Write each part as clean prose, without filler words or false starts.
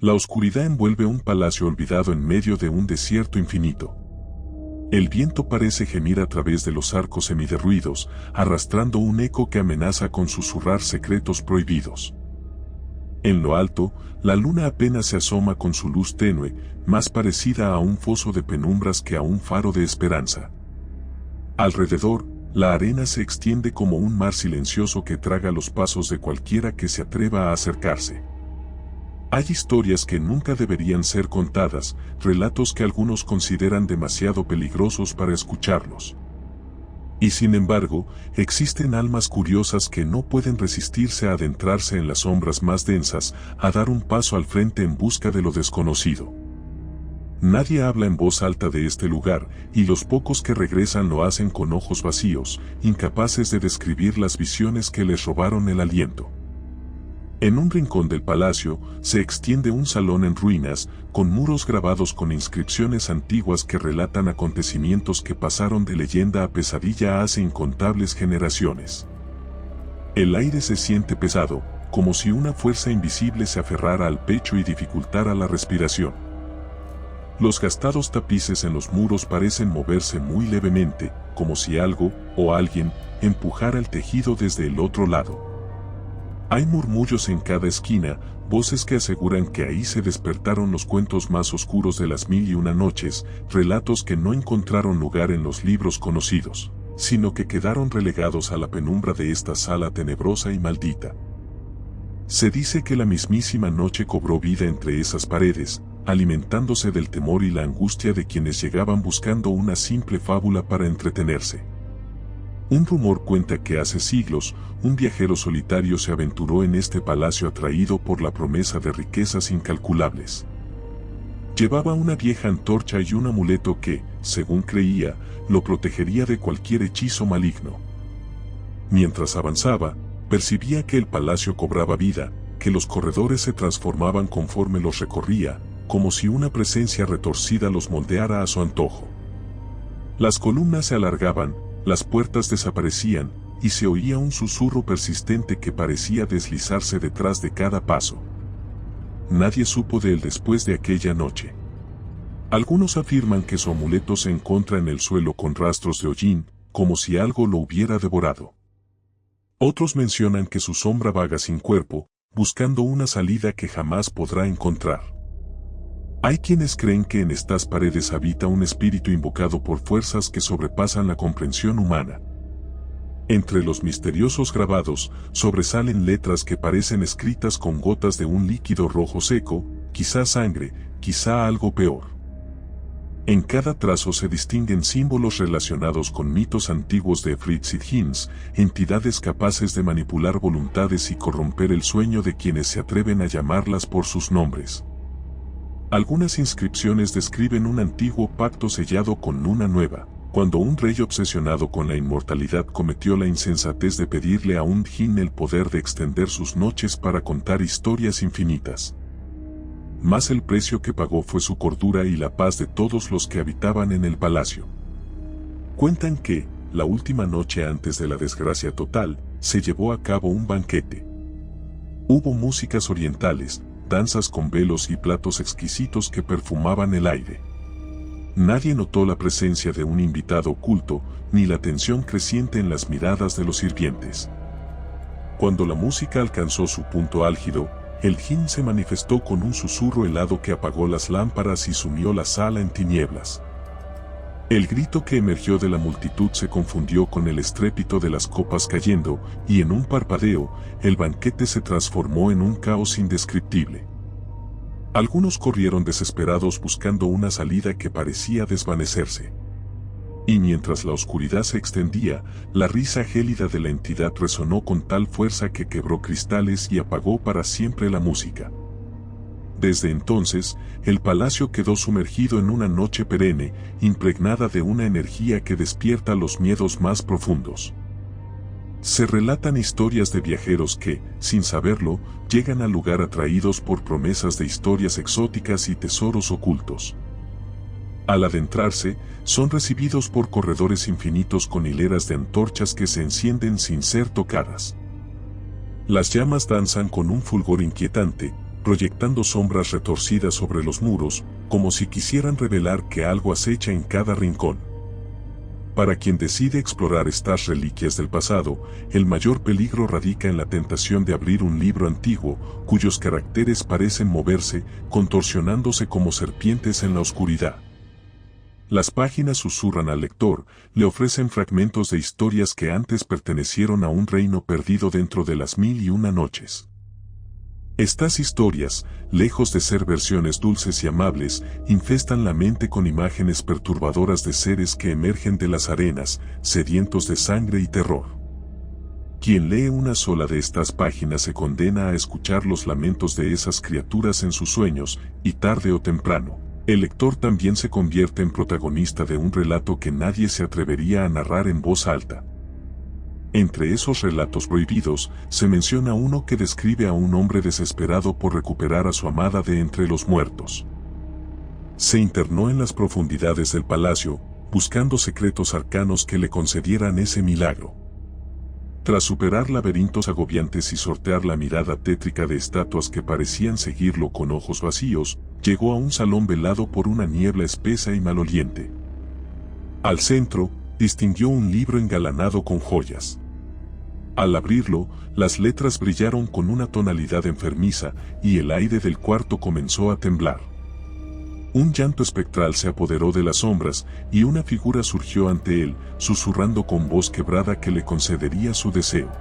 La oscuridad envuelve un palacio olvidado en medio de un desierto infinito. El viento parece gemir a través de los arcos semiderruidos, arrastrando un eco que amenaza con susurrar secretos prohibidos. En lo alto, la luna apenas se asoma con su luz tenue, más parecida a un foso de penumbras que a un faro de esperanza. Alrededor, la arena se extiende como un mar silencioso que traga los pasos de cualquiera que se atreva a acercarse. Hay historias que nunca deberían ser contadas, relatos que algunos consideran demasiado peligrosos para escucharlos. Y sin embargo, existen almas curiosas que no pueden resistirse a adentrarse en las sombras más densas, a dar un paso al frente en busca de lo desconocido. Nadie habla en voz alta de este lugar, y los pocos que regresan lo hacen con ojos vacíos, incapaces de describir las visiones que les robaron el aliento. En un rincón del palacio, se extiende un salón en ruinas, con muros grabados con inscripciones antiguas que relatan acontecimientos que pasaron de leyenda a pesadilla hace incontables generaciones. El aire se siente pesado, como si una fuerza invisible se aferrara al pecho y dificultara la respiración. Los gastados tapices en los muros parecen moverse muy levemente, como si algo, o alguien, empujara el tejido desde el otro lado. Hay murmullos en cada esquina, voces que aseguran que ahí se despertaron los cuentos más oscuros de las 1001 noches, relatos que no encontraron lugar en los libros conocidos, sino que quedaron relegados a la penumbra de esta sala tenebrosa y maldita. Se dice que la mismísima noche cobró vida entre esas paredes, alimentándose del temor y la angustia de quienes llegaban buscando una simple fábula para entretenerse. Un rumor cuenta que hace siglos, un viajero solitario se aventuró en este palacio atraído por la promesa de riquezas incalculables. Llevaba una vieja antorcha y un amuleto que, según creía, lo protegería de cualquier hechizo maligno. Mientras avanzaba, percibía que el palacio cobraba vida, que los corredores se transformaban conforme los recorría, como si una presencia retorcida los moldeara a su antojo. Las columnas se alargaban, las puertas desaparecían, y se oía un susurro persistente que parecía deslizarse detrás de cada paso. Nadie supo de él después de aquella noche. Algunos afirman que su amuleto se encuentra en el suelo con rastros de hollín, como si algo lo hubiera devorado. Otros mencionan que su sombra vaga sin cuerpo, buscando una salida que jamás podrá encontrar. Hay quienes creen que en estas paredes habita un espíritu invocado por fuerzas que sobrepasan la comprensión humana. Entre los misteriosos grabados, sobresalen letras que parecen escritas con gotas de un líquido rojo seco, quizá sangre, quizá algo peor. En cada trazo se distinguen símbolos relacionados con mitos antiguos de Fritz y Hinz, entidades capaces de manipular voluntades y corromper el sueño de quienes se atreven a llamarlas por sus nombres. Algunas inscripciones describen un antiguo pacto sellado con una nueva, cuando un rey obsesionado con la inmortalidad cometió la insensatez de pedirle a un jinn el poder de extender sus noches para contar historias infinitas. Mas el precio que pagó fue su cordura y la paz de todos los que habitaban en el palacio. Cuentan que, la última noche antes de la desgracia total, se llevó a cabo un banquete. Hubo músicas orientales, danzas con velos y platos exquisitos que perfumaban el aire. Nadie notó la presencia de un invitado oculto, ni la tensión creciente en las miradas de los sirvientes. Cuando la música alcanzó su punto álgido, el jinn se manifestó con un susurro helado que apagó las lámparas y sumió la sala en tinieblas. El grito que emergió de la multitud se confundió con el estrépito de las copas cayendo, y en un parpadeo, el banquete se transformó en un caos indescriptible. Algunos corrieron desesperados buscando una salida que parecía desvanecerse. Y mientras la oscuridad se extendía, la risa gélida de la entidad resonó con tal fuerza que quebró cristales y apagó para siempre la música. Desde entonces, el palacio quedó sumergido en una noche perenne, impregnada de una energía que despierta los miedos más profundos. Se relatan historias de viajeros que, sin saberlo, llegan al lugar atraídos por promesas de historias exóticas y tesoros ocultos. Al adentrarse, son recibidos por corredores infinitos con hileras de antorchas que se encienden sin ser tocadas. Las llamas danzan con un fulgor inquietante, proyectando sombras retorcidas sobre los muros, como si quisieran revelar que algo acecha en cada rincón. Para quien decide explorar estas reliquias del pasado, el mayor peligro radica en la tentación de abrir un libro antiguo, cuyos caracteres parecen moverse, contorsionándose como serpientes en la oscuridad. Las páginas susurran al lector, le ofrecen fragmentos de historias que antes pertenecieron a un reino perdido dentro de las 1001 noches. Estas historias, lejos de ser versiones dulces y amables, infestan la mente con imágenes perturbadoras de seres que emergen de las arenas, sedientos de sangre y terror. Quien lee una sola de estas páginas se condena a escuchar los lamentos de esas criaturas en sus sueños, y tarde o temprano, el lector también se convierte en protagonista de un relato que nadie se atrevería a narrar en voz alta. Entre esos relatos prohibidos, se menciona uno que describe a un hombre desesperado por recuperar a su amada de entre los muertos. Se internó en las profundidades del palacio, buscando secretos arcanos que le concedieran ese milagro. Tras superar laberintos agobiantes y sortear la mirada tétrica de estatuas que parecían seguirlo con ojos vacíos, llegó a un salón velado por una niebla espesa y maloliente. Al centro, distinguió un libro engalanado con joyas. Al abrirlo, las letras brillaron con una tonalidad enfermiza y el aire del cuarto comenzó a temblar. Un llanto espectral se apoderó de las sombras y una figura surgió ante él, susurrando con voz quebrada que le concedería su deseo,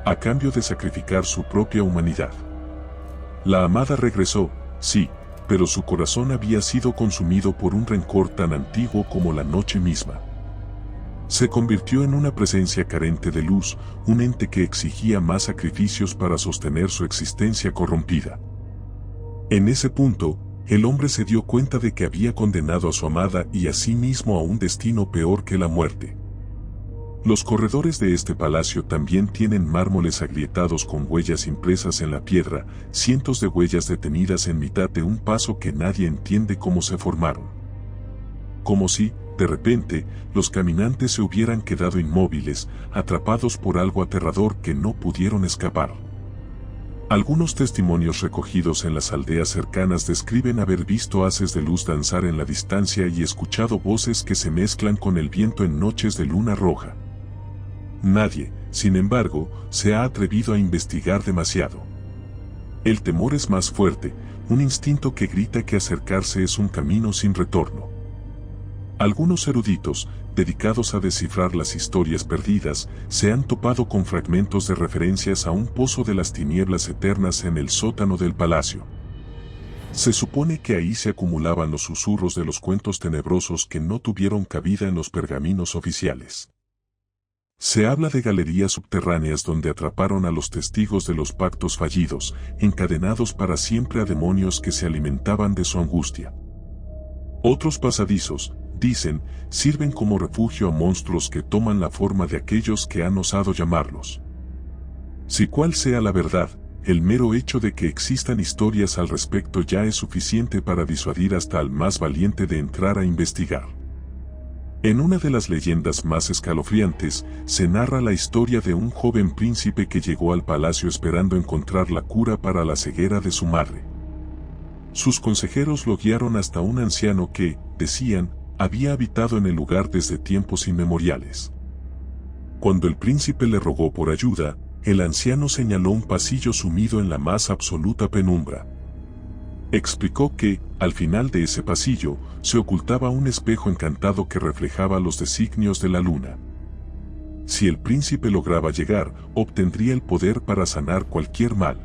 a cambio de sacrificar su propia humanidad. La amada regresó, sí, pero su corazón había sido consumido por un rencor tan antiguo como la noche misma. Se convirtió en una presencia carente de luz, un ente que exigía más sacrificios para sostener su existencia corrompida. En ese punto, el hombre se dio cuenta de que había condenado a su amada y a sí mismo a un destino peor que la muerte. Los corredores de este palacio también tienen mármoles agrietados con huellas impresas en la piedra, cientos de huellas detenidas en mitad de un paso que nadie entiende cómo se formaron. Como si, de repente, los caminantes se hubieran quedado inmóviles, atrapados por algo aterrador que no pudieron escapar. Algunos testimonios recogidos en las aldeas cercanas describen haber visto haces de luz danzar en la distancia y escuchado voces que se mezclan con el viento en noches de luna roja. Nadie, sin embargo, se ha atrevido a investigar demasiado. El temor es más fuerte, un instinto que grita que acercarse es un camino sin retorno. Algunos eruditos, dedicados a descifrar las historias perdidas, se han topado con fragmentos de referencias a un pozo de las tinieblas eternas en el sótano del palacio. Se supone que ahí se acumulaban los susurros de los cuentos tenebrosos que no tuvieron cabida en los pergaminos oficiales. Se habla de galerías subterráneas donde atraparon a los testigos de los pactos fallidos, encadenados para siempre a demonios que se alimentaban de su angustia. Otros pasadizos, dicen, sirven como refugio a monstruos que toman la forma de aquellos que han osado llamarlos. Si cual sea la verdad, el mero hecho de que existan historias al respecto ya es suficiente para disuadir hasta al más valiente de entrar a investigar. En una de las leyendas más escalofriantes, se narra la historia de un joven príncipe que llegó al palacio esperando encontrar la cura para la ceguera de su madre. Sus consejeros lo guiaron hasta un anciano que, decían, había habitado en el lugar desde tiempos inmemoriales. Cuando el príncipe le rogó por ayuda, el anciano señaló un pasillo sumido en la más absoluta penumbra. Explicó que, al final de ese pasillo, se ocultaba un espejo encantado que reflejaba los designios de la luna. Si el príncipe lograba llegar, obtendría el poder para sanar cualquier mal.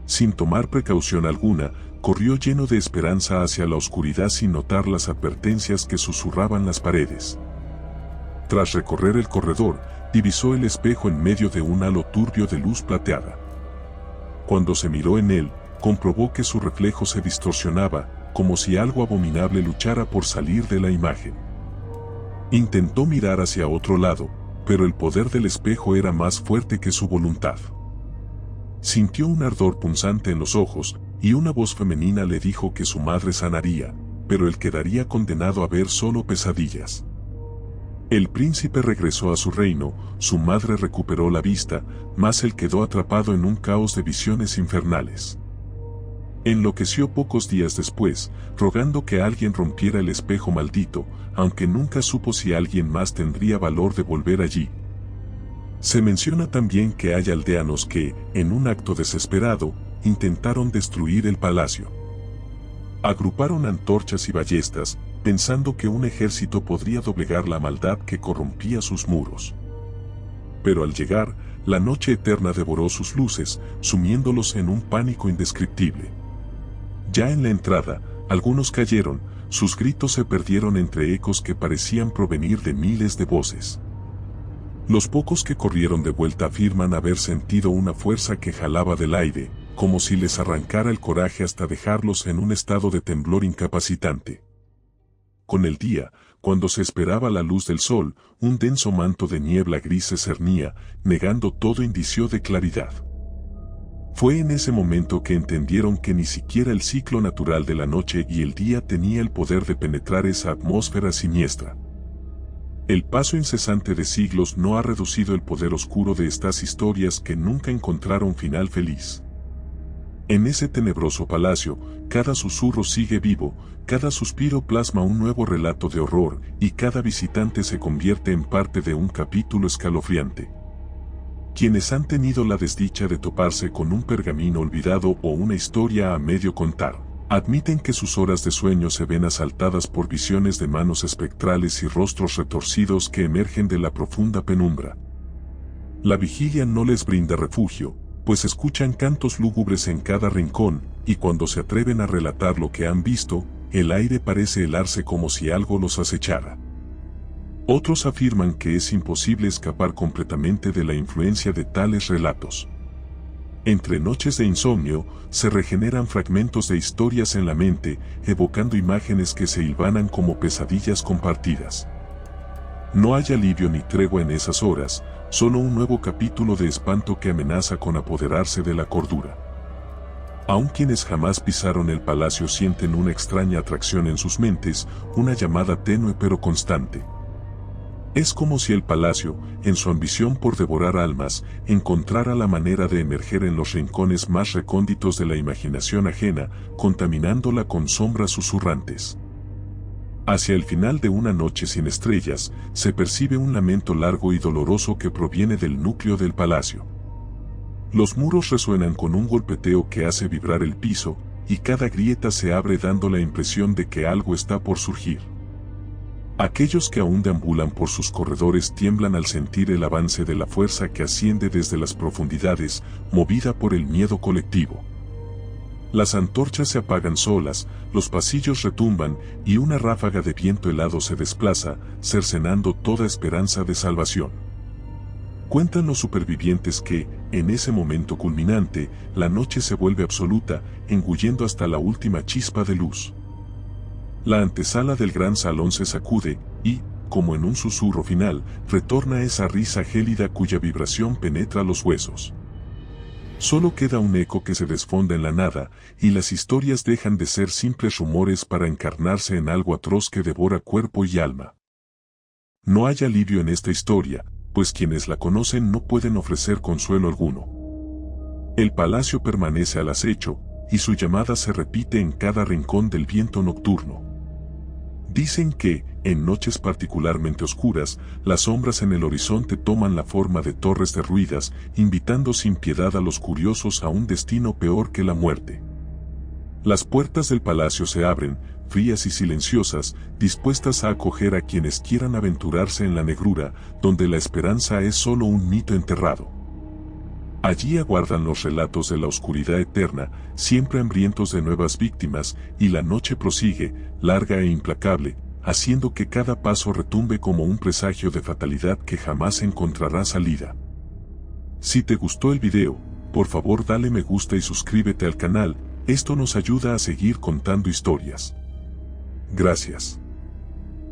Sin tomar precaución alguna, corrió lleno de esperanza hacia la oscuridad sin notar las advertencias que susurraban las paredes. Tras recorrer el corredor, divisó el espejo en medio de un halo turbio de luz plateada. Cuando se miró en él, comprobó que su reflejo se distorsionaba, como si algo abominable luchara por salir de la imagen. Intentó mirar hacia otro lado, pero el poder del espejo era más fuerte que su voluntad. Sintió un ardor punzante en los ojos, y una voz femenina le dijo que su madre sanaría, pero él quedaría condenado a ver solo pesadillas. El príncipe regresó a su reino, su madre recuperó la vista, mas él quedó atrapado en un caos de visiones infernales. Enloqueció pocos días después, rogando que alguien rompiera el espejo maldito, aunque nunca supo si alguien más tendría valor de volver allí. Se menciona también que hay aldeanos que, en un acto desesperado, intentaron destruir el palacio. Agruparon antorchas y ballestas, pensando que un ejército podría doblegar la maldad que corrompía sus muros. Pero al llegar, la noche eterna devoró sus luces, sumiéndolos en un pánico indescriptible. Ya en la entrada, algunos cayeron, sus gritos se perdieron entre ecos que parecían provenir de miles de voces. Los pocos que corrieron de vuelta afirman haber sentido una fuerza que jalaba del aire, como si les arrancara el coraje hasta dejarlos en un estado de temblor incapacitante. Con el día, cuando se esperaba la luz del sol, un denso manto de niebla gris se cernía, negando todo indicio de claridad. Fue en ese momento que entendieron que ni siquiera el ciclo natural de la noche y el día tenía el poder de penetrar esa atmósfera siniestra. El paso incesante de siglos no ha reducido el poder oscuro de estas historias que nunca encontraron final feliz. En ese tenebroso palacio, cada susurro sigue vivo, cada suspiro plasma un nuevo relato de horror y cada visitante se convierte en parte de un capítulo escalofriante. Quienes han tenido la desdicha de toparse con un pergamino olvidado o una historia a medio contar, admiten que sus horas de sueño se ven asaltadas por visiones de manos espectrales y rostros retorcidos que emergen de la profunda penumbra. La vigilia no les brinda refugio, pues escuchan cantos lúgubres en cada rincón, y cuando se atreven a relatar lo que han visto, el aire parece helarse como si algo los acechara. Otros afirman que es imposible escapar completamente de la influencia de tales relatos. Entre noches de insomnio, se regeneran fragmentos de historias en la mente, evocando imágenes que se hilvanan como pesadillas compartidas. No hay alivio ni tregua en esas horas, solo un nuevo capítulo de espanto que amenaza con apoderarse de la cordura. Aun quienes jamás pisaron el palacio sienten una extraña atracción en sus mentes, una llamada tenue pero constante. Es como si el palacio, en su ambición por devorar almas, encontrara la manera de emerger en los rincones más recónditos de la imaginación ajena, contaminándola con sombras susurrantes. Hacia el final de una noche sin estrellas, se percibe un lamento largo y doloroso que proviene del núcleo del palacio. Los muros resuenan con un golpeteo que hace vibrar el piso, y cada grieta se abre dando la impresión de que algo está por surgir. Aquellos que aún deambulan por sus corredores tiemblan al sentir el avance de la fuerza que asciende desde las profundidades, movida por el miedo colectivo. Las antorchas se apagan solas, los pasillos retumban y una ráfaga de viento helado se desplaza, cercenando toda esperanza de salvación. Cuentan los supervivientes que, en ese momento culminante, la noche se vuelve absoluta, engullendo hasta la última chispa de luz. La antesala del gran salón se sacude, y, como en un susurro final, retorna esa risa gélida cuya vibración penetra los huesos. Solo queda un eco que se desfonda en la nada, y las historias dejan de ser simples rumores para encarnarse en algo atroz que devora cuerpo y alma. No hay alivio en esta historia, pues quienes la conocen no pueden ofrecer consuelo alguno. El palacio permanece al acecho, y su llamada se repite en cada rincón del viento nocturno. Dicen que, en noches particularmente oscuras, las sombras en el horizonte toman la forma de torres derruidas, invitando sin piedad a los curiosos a un destino peor que la muerte. Las puertas del palacio se abren, frías y silenciosas, dispuestas a acoger a quienes quieran aventurarse en la negrura, donde la esperanza es solo un mito enterrado. Allí aguardan los relatos de la oscuridad eterna, siempre hambrientos de nuevas víctimas, y la noche prosigue, larga e implacable, haciendo que cada paso retumbe como un presagio de fatalidad que jamás encontrará salida. Si te gustó el video, por favor dale me gusta y suscríbete al canal, esto nos ayuda a seguir contando historias. Gracias.